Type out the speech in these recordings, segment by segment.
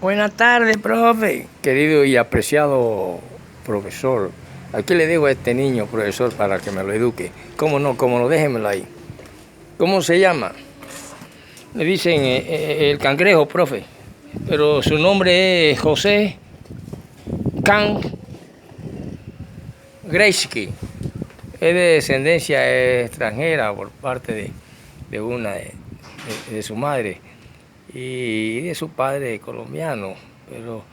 Buenas tardes, profe. Querido y apreciado profesor. Aquí le digo a este niño, profesor, para que me lo eduque. ¿Cómo no? ¿Cómo no? Déjemelo ahí. ¿Cómo se llama? Le dicen el cangrejo, profe. Pero su nombre es José Can Greisky. Es de descendencia extranjera por parte de una de su madre y de su padre colombiano. Pero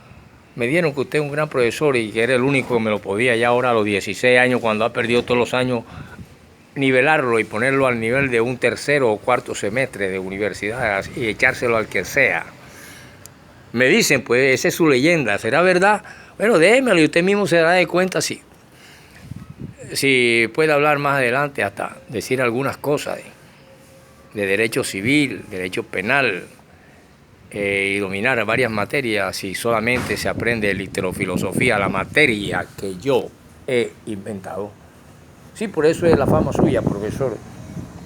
me dieron que usted es un gran profesor y que era el único que me lo podía ya ahora a los 16 años, cuando ha perdido todos los años, nivelarlo y ponerlo al nivel de un tercero o cuarto semestre de universidad y echárselo al que sea. Me dicen, pues, esa es su leyenda, ¿será verdad? Bueno, démelo y usted mismo se dará de cuenta si puede hablar más adelante, hasta decir algunas cosas de derecho civil, derecho penal, y dominar varias materias si solamente se aprende literofilosofía, la materia que yo he inventado. Sí, por eso es la fama suya, profesor.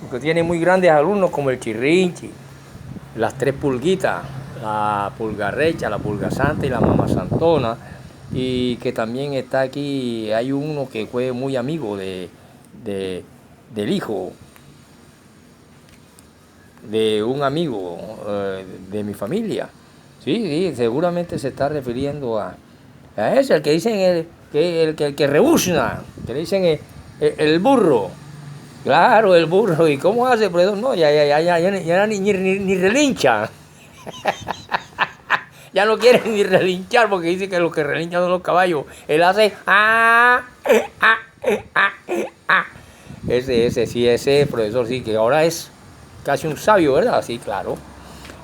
Porque tiene muy grandes alumnos como el Chirrinchi, las tres pulguitas, la pulga recha, la pulga santa y la mamá santona. Y que también está aquí, hay uno que fue muy amigo del hijo de un amigo de mi familia. Sí, seguramente se está refiriendo a ese, el que dicen el que rebuzna, que le dicen el burro. Claro, el burro. ¿Y cómo hace, profesor? No, ya ni relincha. Ya no quiere ni relinchar porque dice que los que relinchan son los caballos. Él hace ese profesor sí, que ahora es casi un sabio, ¿verdad? Sí, claro.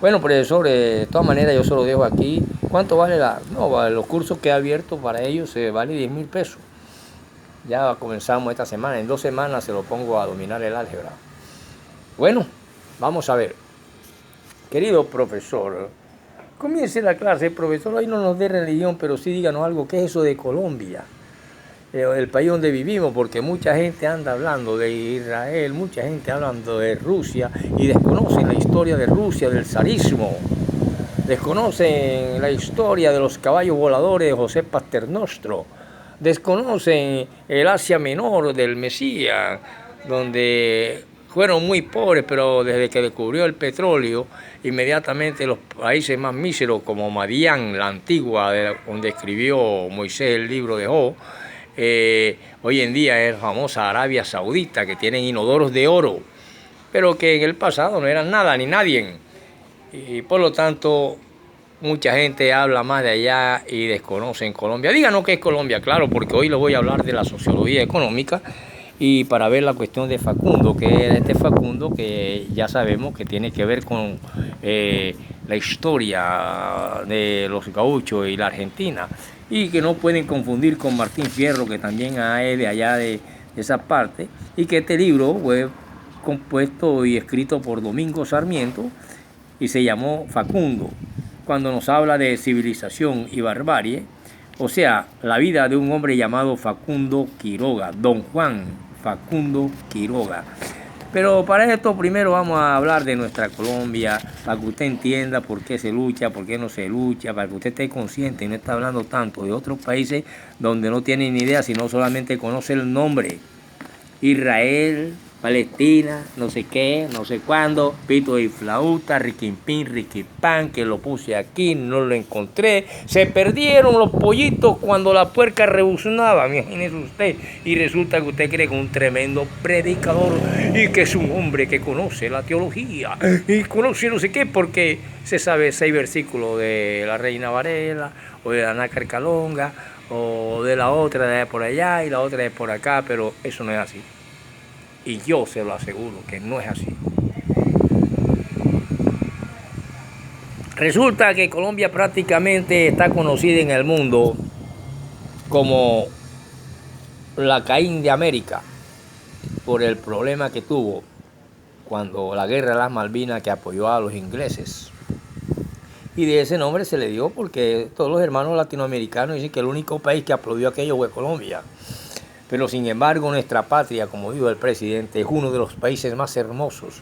Bueno, profesor, de todas maneras yo se lo dejo aquí. ¿Cuánto vale los cursos que he abierto para ellos? Vale 10.000 pesos. Ya comenzamos esta semana. En 2 semanas se lo pongo a dominar el álgebra. Bueno, vamos a ver. Querido profesor, comience la clase, profesor. Hoy no nos dé religión, pero sí díganos algo. ¿Qué es eso de Colombia? El país donde vivimos, porque mucha gente anda hablando de Israel, mucha gente hablando de Rusia y desconocen la historia de Rusia, del zarismo, desconocen la historia de los caballos voladores de José Paternostro, desconocen el Asia Menor del Mesías, donde fueron muy pobres, pero desde que descubrió el petróleo, inmediatamente los países más míseros como Madián, la antigua, donde escribió Moisés el libro de Job, hoy en día es famosa Arabia Saudita, que tienen inodoros de oro, pero que en el pasado no eran nada ni nadie. Y por lo tanto, mucha gente habla más de allá y desconoce en Colombia. Díganos qué es Colombia, claro, porque hoy les voy a hablar de la sociología económica y para ver la cuestión de Facundo, que es este Facundo que ya sabemos que tiene que ver con la historia de los gauchos y la Argentina, y que no pueden confundir con Martín Fierro, que también es de allá de esa parte, y que este libro fue compuesto y escrito por Domingo Sarmiento y se llamó Facundo, cuando nos habla de civilización y barbarie, o sea, la vida de un hombre llamado Facundo Quiroga, don Juan Facundo Quiroga. Pero para esto primero vamos a hablar de nuestra Colombia, para que usted entienda por qué se lucha, por qué no se lucha, para que usted esté consciente y no esté hablando tanto de otros países donde no tiene ni idea, sino solamente conoce el nombre. Israel, Palestina, no sé qué, no sé cuándo, pito y flauta, riquimpín, riquipán, que lo puse aquí, no lo encontré. Se perdieron los pollitos cuando la puerca rebuznaba, imagínese usted. Y resulta que usted cree que es un tremendo predicador y que es un hombre que conoce la teología y conoce no sé qué, porque se sabe 6 versículos de la Reina Varela o de la Nácar Calonga o de la otra de por allá y la otra de por acá, pero eso no es así. Y yo se lo aseguro que no es así. Resulta que Colombia prácticamente está conocida en el mundo como la Caín de América, por el problema que tuvo cuando la guerra de las Malvinas, que apoyó a los ingleses. Y de ese nombre se le dio porque todos los hermanos latinoamericanos dicen que el único país que aplaudió aquello fue Colombia. Pero sin embargo nuestra patria, como dijo el presidente, es uno de los países más hermosos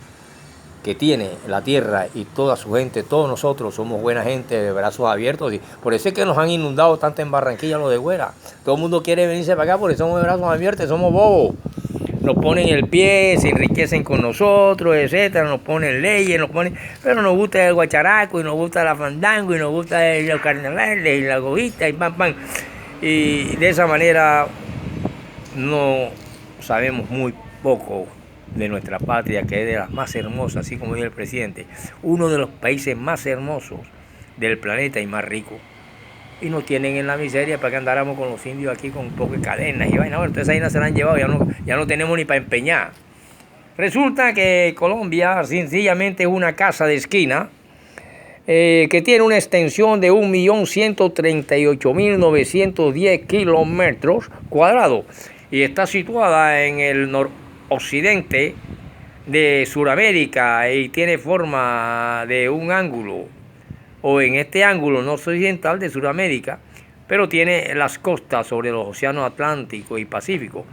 que tiene la tierra y toda su gente, todos nosotros somos buena gente de brazos abiertos. Y por eso es que nos han inundado tanto en Barranquilla los de Güera. Todo el mundo quiere venirse para acá porque somos de brazos abiertos, somos bobos. Nos ponen el pie, se enriquecen con nosotros, etcétera, nos ponen leyes, pero nos gusta el guacharaco, y nos gusta la fandango, y nos gusta los carnavales, y la gobita, y pam, pam. Y de esa manera no sabemos muy poco de nuestra patria, que es de las más hermosas, así como dice el presidente, uno de los países más hermosos del planeta y más ricos. Y nos tienen en la miseria para que andáramos con los indios aquí con un poco de cadenas y vaina. Bueno, entonces ahí se la han llevado, ya no tenemos ni para empeñar. Resulta que Colombia sencillamente es una casa de esquina que tiene una extensión de 1.138.910 kilómetros cuadrados y está situada en el noroccidente de Sudamérica y tiene forma de un ángulo, o en este ángulo noroccidental de Sudamérica, pero tiene las costas sobre los océanos Atlántico y Pacífico.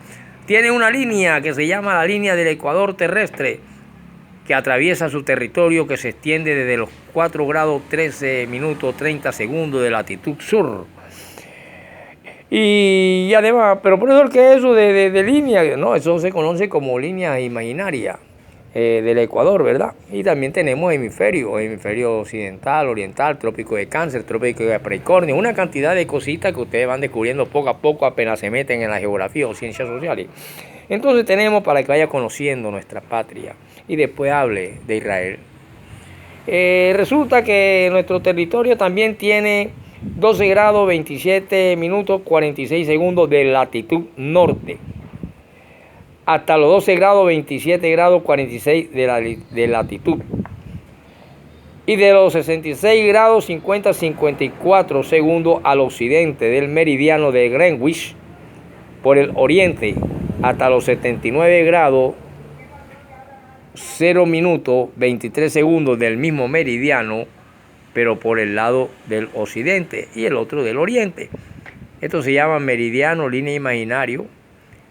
Tiene una línea que se llama la línea del Ecuador terrestre, que atraviesa su territorio, que se extiende desde los 4 grados 13 minutos 30 segundos de latitud sur. Y además, pero por eso que eso de línea, no, eso se conoce como línea imaginaria del Ecuador, ¿verdad? Y también tenemos hemisferio occidental, oriental, trópico de Cáncer, trópico de Capricornio, una cantidad de cositas que ustedes van descubriendo poco a poco apenas se meten en la geografía o ciencias sociales. Entonces tenemos para que vaya conociendo nuestra patria y después hable de Israel. Resulta que nuestro territorio también tiene 12 grados 27 minutos 46 segundos de latitud norte, hasta los 12 grados 27 grados 46 de latitud, y de los 66 grados 50 54 segundos al occidente del meridiano de Greenwich por el oriente, hasta los 79 grados 0 minutos 23 segundos del mismo meridiano, pero por el lado del occidente y el otro del oriente. Esto se llama meridiano, línea imaginario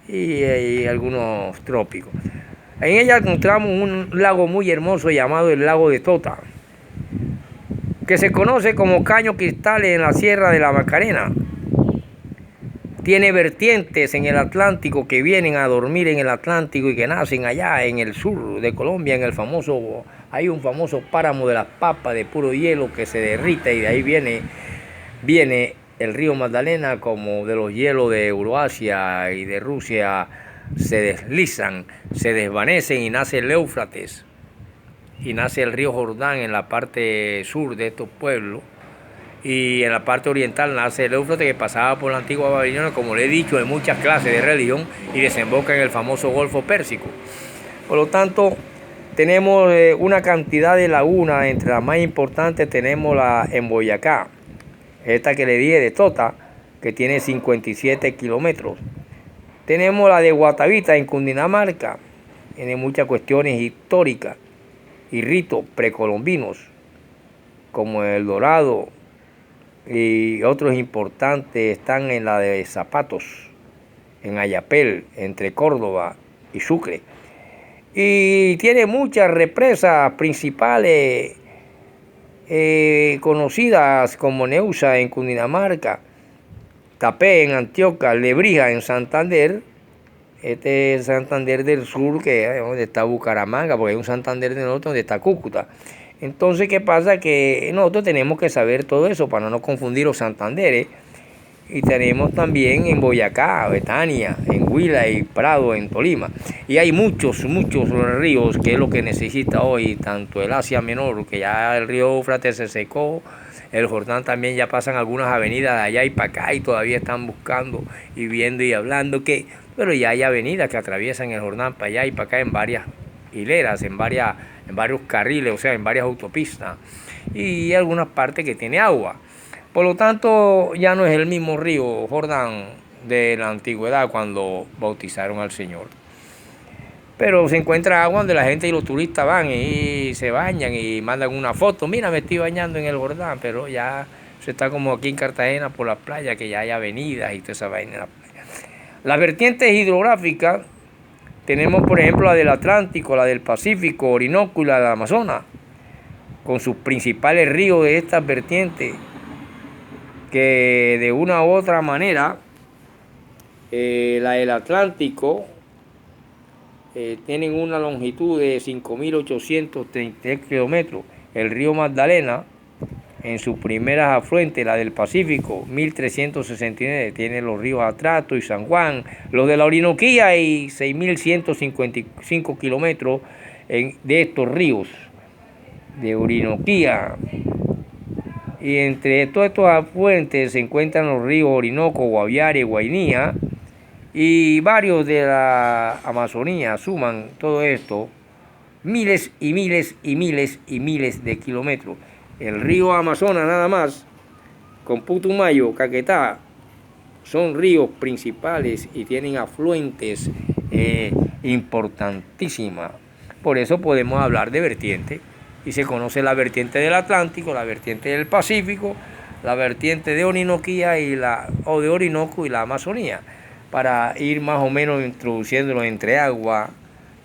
y algunos trópicos. En ella encontramos un lago muy hermoso llamado el lago de Tota, que se conoce como Caño Cristales en la Sierra de la Macarena. Tiene vertientes en el Atlántico que vienen a dormir en el Atlántico y que nacen allá en el sur de Colombia, hay un famoso páramo de las Papas de puro hielo que se derrite, y de ahí viene el río Magdalena, como de los hielos de Euroasia y de Rusia se deslizan, se desvanecen y nace el Éufrates y nace el río Jordán en la parte sur de estos pueblos. Y en la parte oriental nace el Éufrates, que pasaba por la antigua Babilonia, como le he dicho, en muchas clases de religión, y desemboca en el famoso Golfo Pérsico. Por lo tanto, tenemos una cantidad de lagunas. Entre las más importantes tenemos la en Boyacá, esta que le dije de Tota, que tiene 57 kilómetros. Tenemos la de Guatavita en Cundinamarca, tiene muchas cuestiones históricas y ritos precolombinos, como el Dorado, y otros importantes están en la de Zapatos, en Ayapel, entre Córdoba y Sucre. Y tiene muchas represas principales conocidas, como Neusa en Cundinamarca, Tapé en Antioquia, Lebrija en Santander. Este es Santander del sur, que es donde está Bucaramanga, porque hay un Santander del norte donde está Cúcuta. Entonces, ¿qué pasa? Que nosotros tenemos que saber todo eso para no confundir los Santanderes. Y tenemos también en Boyacá, Betania, en Huila y Prado, en Tolima. Y hay muchos ríos, que es lo que necesita hoy, tanto el Asia Menor, que ya el río Éufrates se secó, el Jordán también ya pasan algunas avenidas de allá y para acá, y todavía están buscando y viendo y hablando pero ya hay avenidas que atraviesan el Jordán para allá y para acá en varias hileras, en varios carriles, o sea, en varias autopistas, y algunas partes que tiene agua. Por lo tanto, ya no es el mismo río Jordán de la antigüedad cuando bautizaron al Señor. Pero se encuentra agua donde la gente y los turistas van y se bañan y mandan una foto. Mira, me estoy bañando en el Jordán, pero ya se está como aquí en Cartagena por la playa, que ya hay avenidas y toda esa vaina en la playa. Las vertientes hidrográficas Tenemos, por ejemplo, la del Atlántico, la del Pacífico, Orinoco y la del Amazonas, con sus principales ríos de estas vertientes, que de una u otra manera, la del Atlántico, tienen una longitud de 5.833 kilómetros. El río Magdalena, en sus primeras afluentes, la del Pacífico, 1.369, tiene los ríos Atrato y San Juan. Los de la Orinoquía y 6.155 kilómetros de estos ríos de Orinoquía. Y entre todos estos afluentes se encuentran los ríos Orinoco, Guaviare, Guainía, y varios de la Amazonía. Suman todo esto miles y miles y miles y miles de kilómetros. El río Amazonas nada más, con Putumayo, Caquetá, son ríos principales y tienen afluentes importantísimas. Por eso podemos hablar de vertiente, y se conoce la vertiente del Atlántico, la vertiente del Pacífico, la vertiente de Orinoquía de Orinoco y la Amazonía, para ir más o menos introduciéndolo entre agua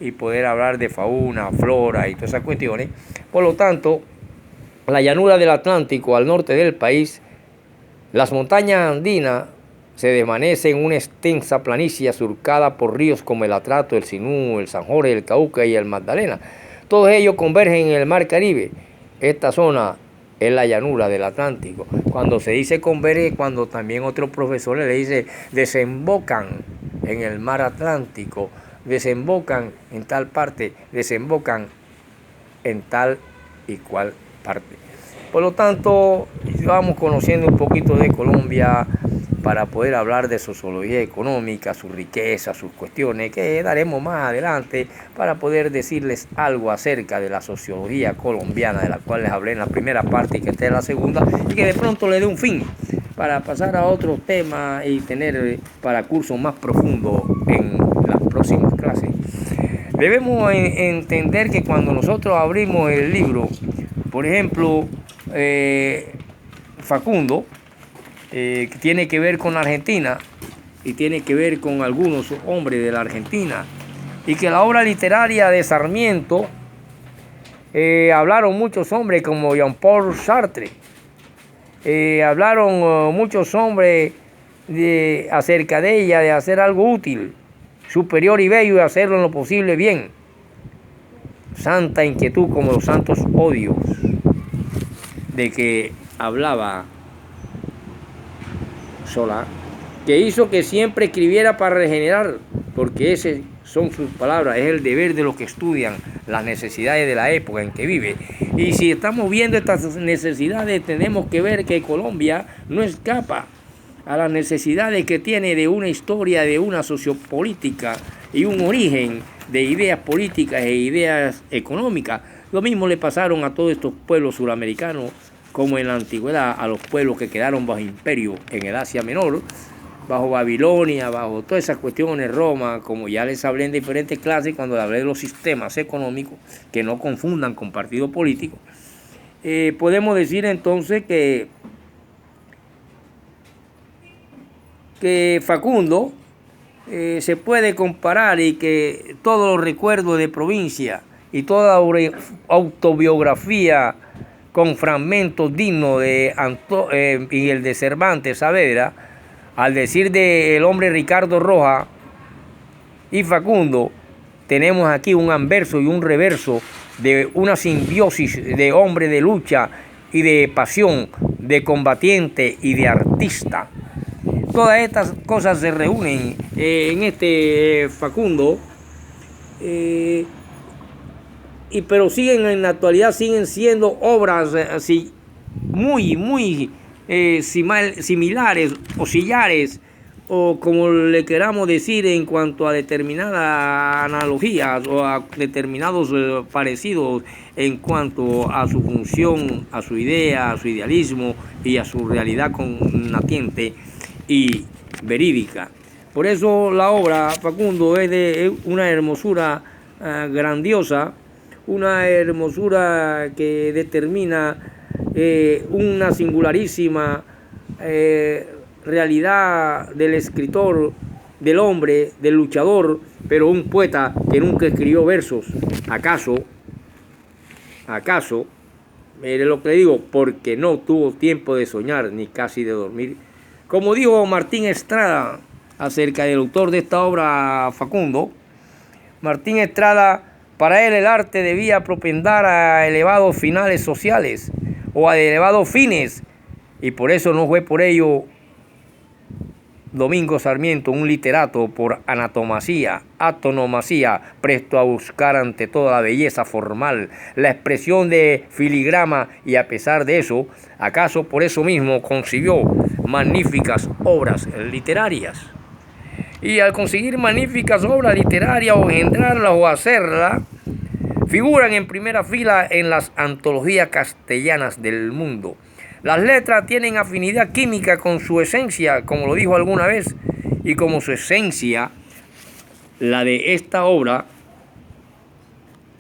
y poder hablar de fauna, flora y todas esas cuestiones. Por lo tanto, la llanura del Atlántico al norte del país, las montañas andinas se desvanecen en una extensa planicie surcada por ríos como el Atrato, el Sinú, el San Jorge, el Cauca y el Magdalena. Todos ellos convergen en el Mar Caribe. Esta zona es la llanura del Atlántico. Cuando se dice converge, cuando también otros profesores le dicen desembocan en el mar Atlántico, desembocan en tal parte, desembocan en tal y cual parte. Por lo tanto, vamos conociendo un poquito de Colombia para poder hablar de sociología económica, su riqueza, sus cuestiones, que daremos más adelante para poder decirles algo acerca de la sociología colombiana, de la cual les hablé en la primera parte y que esta es la segunda, y que de pronto le dé un fin para pasar a otros temas y tener para cursos más profundos en las próximas clases. Debemos entender que cuando nosotros abrimos el libro, por ejemplo, Facundo, que tiene que ver con la Argentina y tiene que ver con algunos hombres de la Argentina, y que la obra literaria de Sarmiento hablaron muchos hombres como Jean-Paul Sartre, hablaron muchos hombres acerca de ella, de hacer algo útil, superior y bello, y hacerlo en lo posible bien. Santa inquietud como los santos odios, de que hablaba Solá, que hizo que siempre escribiera para regenerar, porque esas son sus palabras, es el deber de los que estudian las necesidades de la época en que vive. Y si estamos viendo estas necesidades, tenemos que ver que Colombia no escapa a las necesidades que tiene de una historia, de una sociopolítica y un origen de ideas políticas e ideas económicas. Lo mismo le pasaron a todos estos pueblos suramericanos, como en la antigüedad a los pueblos que quedaron bajo imperio en el Asia Menor, bajo Babilonia, bajo todas esas cuestiones, Roma, como ya les hablé en diferentes clases cuando les hablé de los sistemas económicos, que no confundan con partidos políticos. Podemos decir entonces que Facundo se puede comparar, y que todos los recuerdos de provincia y toda autobiografía con fragmentos dignos de y el de Cervantes Saavedra, al decir del hombre Ricardo Rojas y Facundo, tenemos aquí un anverso y un reverso de una simbiosis de hombre de lucha y de pasión, de combatiente y de artista. Todas estas cosas se reúnen en este Facundo, pero siguen en la actualidad, siguen siendo obras así muy similares o sillares, o como le queramos decir en cuanto a determinadas analogías o a determinados parecidos en cuanto a su función, a su idea, a su idealismo y a su realidad connaciente y verídica. Por eso la obra Facundo es de una hermosura grandiosa, una hermosura que determina una singularísima realidad del escritor del hombre, del luchador, pero un poeta que nunca escribió versos. ¿Acaso, mire lo que le digo, porque no tuvo tiempo de soñar ni casi de dormir? Como dijo Martín Estrada acerca del autor de esta obra, Facundo, Martín Estrada, para él el arte debía propendar a elevados finales sociales o a elevados fines, y por eso no fue por ello Domingo Sarmiento, un literato por anatomasía, presto a buscar ante toda la belleza formal, la expresión de filigrama, y a pesar de eso, acaso por eso mismo concibió magníficas obras literarias. Y al conseguir magníficas obras literarias o engendrarlas o hacerlas, figuran en primera fila en las antologías castellanas del mundo. Las letras tienen afinidad química con su esencia, como lo dijo alguna vez, y como su esencia, la de esta obra,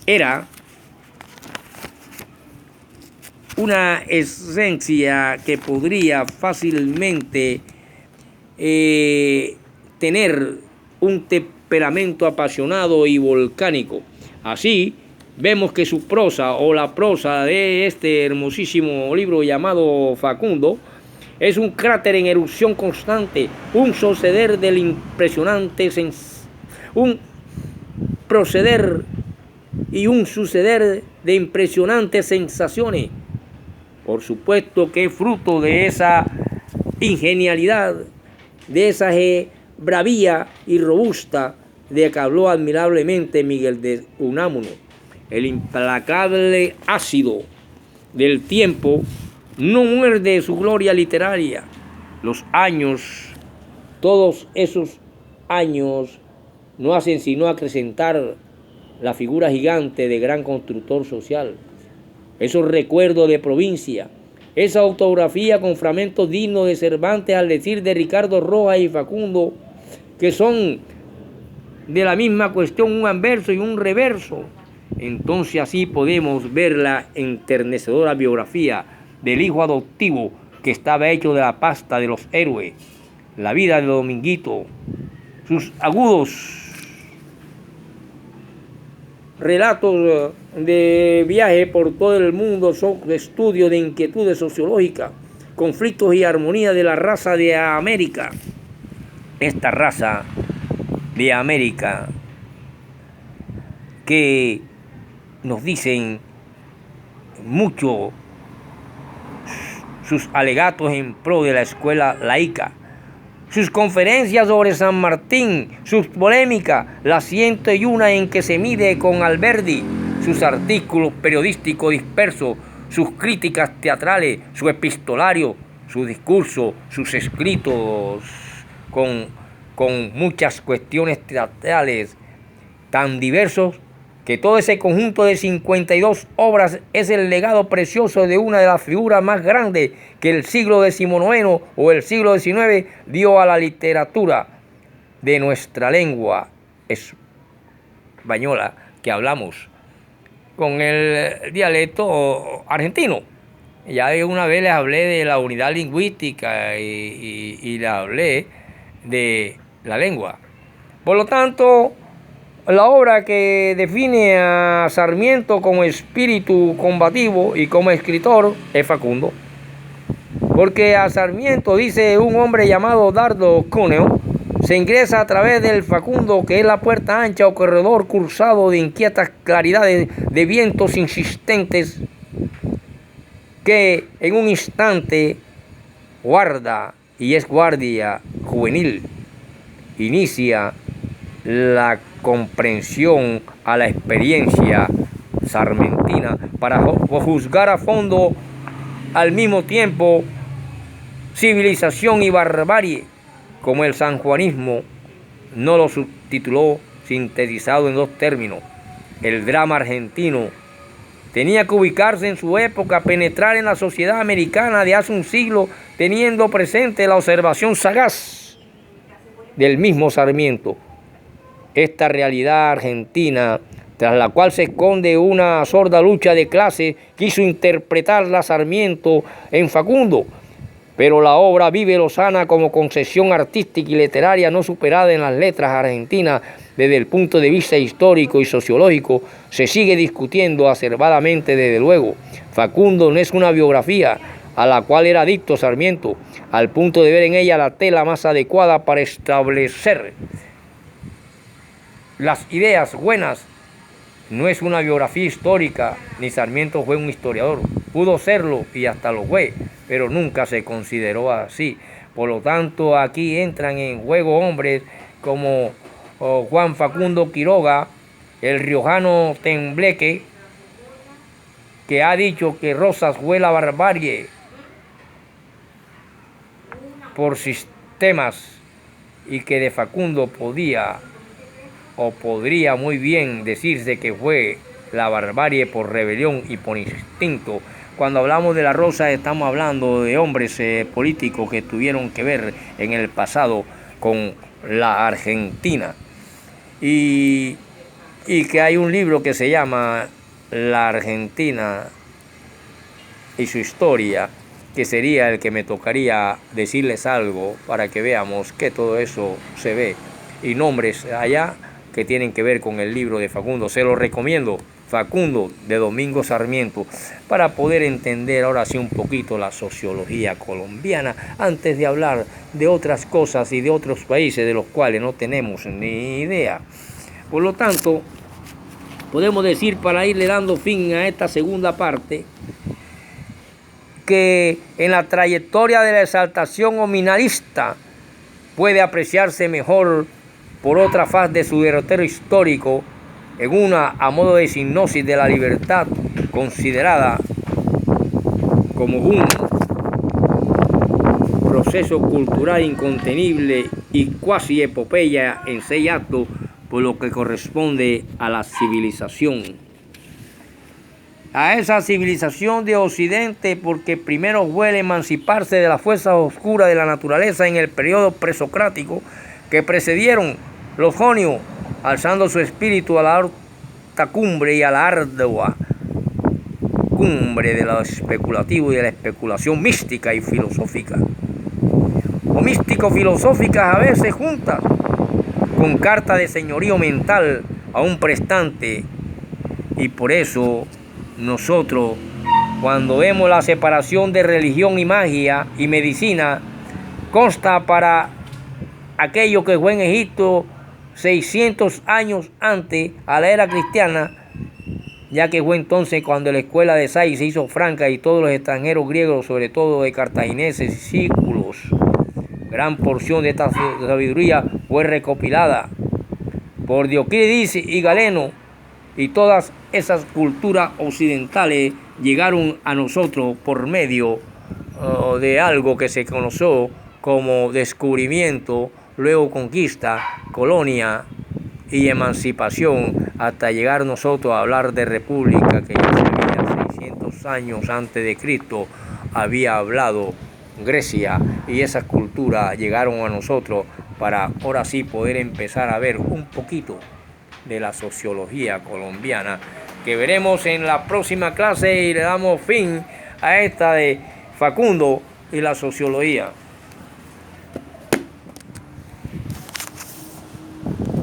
era una esencia que podría fácilmente tener un temperamento apasionado y volcánico. Así, vemos que su prosa o la prosa de este hermosísimo libro llamado Facundo es un cráter en erupción constante, un suceder del impresionante, un proceder y un suceder de impresionantes sensaciones. Por supuesto que es fruto de esa ingenialidad, de esa bravía y robusta de que habló admirablemente Miguel de Unamuno. El implacable ácido del tiempo no muerde su gloria literaria. Los años, todos esos años, no hacen sino acrecentar la figura gigante de gran constructor social. Esos recuerdos de provincia, esa autografía con fragmentos dignos de Cervantes al decir de Ricardo Rojas y Facundo, que son de la misma cuestión un anverso y un reverso. Entonces así podemos ver la enternecedora biografía del hijo adoptivo que estaba hecho de la pasta de los héroes, la vida de Dominguito, sus agudos relatos de viaje por todo el mundo son estudios de inquietudes sociológicas, conflictos y armonía de la raza de América. Esta raza de América que nos dicen mucho sus alegatos en pro de la escuela laica, sus conferencias sobre San Martín, sus polémicas, las 101 en que se mide con Alberdi, sus artículos periodísticos dispersos, sus críticas teatrales, su epistolario, su discurso, sus escritos con muchas cuestiones teatrales tan diversos, que todo ese conjunto de 52 obras es el legado precioso de una de las figuras más grandes que el siglo XIX o el siglo XIX dio a la literatura de nuestra lengua española, que hablamos con el dialecto argentino. Ya una vez les hablé de la unidad lingüística y les hablé de la lengua. Por lo tanto, la obra que define a Sarmiento como espíritu combativo y como escritor es Facundo. Porque a Sarmiento, dice un hombre llamado Dardo Cúneo, se ingresa a través del Facundo, que es la puerta ancha o corredor cruzado de inquietas claridades de vientos insistentes que en un instante guarda y es guardia juvenil. Inicia la comprensión a la experiencia sarmentina para juzgar a fondo al mismo tiempo civilización y barbarie, como el sanjuanismo no lo subtituló sintetizado en dos términos. El drama argentino tenía que ubicarse en su época, penetrar en la sociedad americana de hace un siglo, teniendo presente la observación sagaz del mismo Sarmiento. Esta realidad argentina, tras la cual se esconde una sorda lucha de clases, quiso interpretarla Sarmiento en Facundo. pero la obra vive lozana como concesión artística y literaria no superada en las letras argentinas desde el punto de vista histórico y sociológico, se sigue discutiendo acervadamente desde luego. Facundo no es una biografía a la cual era adicto Sarmiento, al punto de ver en ella la tela más adecuada para establecer las ideas buenas. No es una biografía histórica, ni Sarmiento fue un historiador. Pudo serlo y hasta lo fue, pero nunca se consideró así. Por lo tanto, aquí entran en juego hombres como Juan Facundo Quiroga, el riojano Tembleque, que ha dicho que Rosas fue la barbarie por sistemas y que de Facundo podría muy bien decirse que fue la barbarie por rebelión y por instinto. Cuando hablamos de la Rosa estamos hablando de hombres políticos que tuvieron que ver en el pasado con la Argentina. Y que hay un libro que se llama La Argentina y su historia, que sería el que me tocaría decirles algo para que veamos que todo eso se ve. Y nombres allá que tienen que ver con el libro de Facundo. Se lo recomiendo, Facundo, de Domingo Sarmiento, para poder entender ahora sí un poquito la sociología colombiana, antes de hablar de otras cosas y de otros países de los cuales no tenemos ni idea. Por lo tanto, podemos decir, para irle dando fin a esta segunda parte, que en la trayectoria de la exaltación nominalista puede apreciarse mejor por otra faz de su derrotero histórico, en una a modo de sinopsis de la libertad considerada como un proceso cultural incontenible y cuasi epopeya en 6 actos, por lo que corresponde a la civilización. A esa civilización de Occidente, porque primero fue el emanciparse de las fuerzas oscuras de la naturaleza en el periodo presocrático que precedieron los jonios, alzando su espíritu a la alta cumbre y a la ardua cumbre de lo especulativo y de la especulación mística y filosófica, o místico-filosóficas a veces juntas, con carta de señorío mental a un prestante. Y por eso nosotros, cuando vemos la separación de religión y magia y medicina, consta para aquello que fue en Egipto 600 años antes a la era cristiana, ya que fue entonces cuando la escuela de Sais se hizo franca y todos los extranjeros griegos, sobre todo de cartagineses y sículos, gran porción de esta sabiduría fue recopilada por Diócrides y Galeno, y todas esas culturas occidentales llegaron a nosotros por medio de algo que se conoció como descubrimiento, luego conquista, colonia y emancipación, hasta llegar nosotros a hablar de república, que ya 600 años antes de Cristo había hablado Grecia, y esas culturas llegaron a nosotros para ahora sí poder empezar a ver un poquito de la sociología colombiana, que veremos en la próxima clase, y le damos fin a esta de Facundo y la sociología.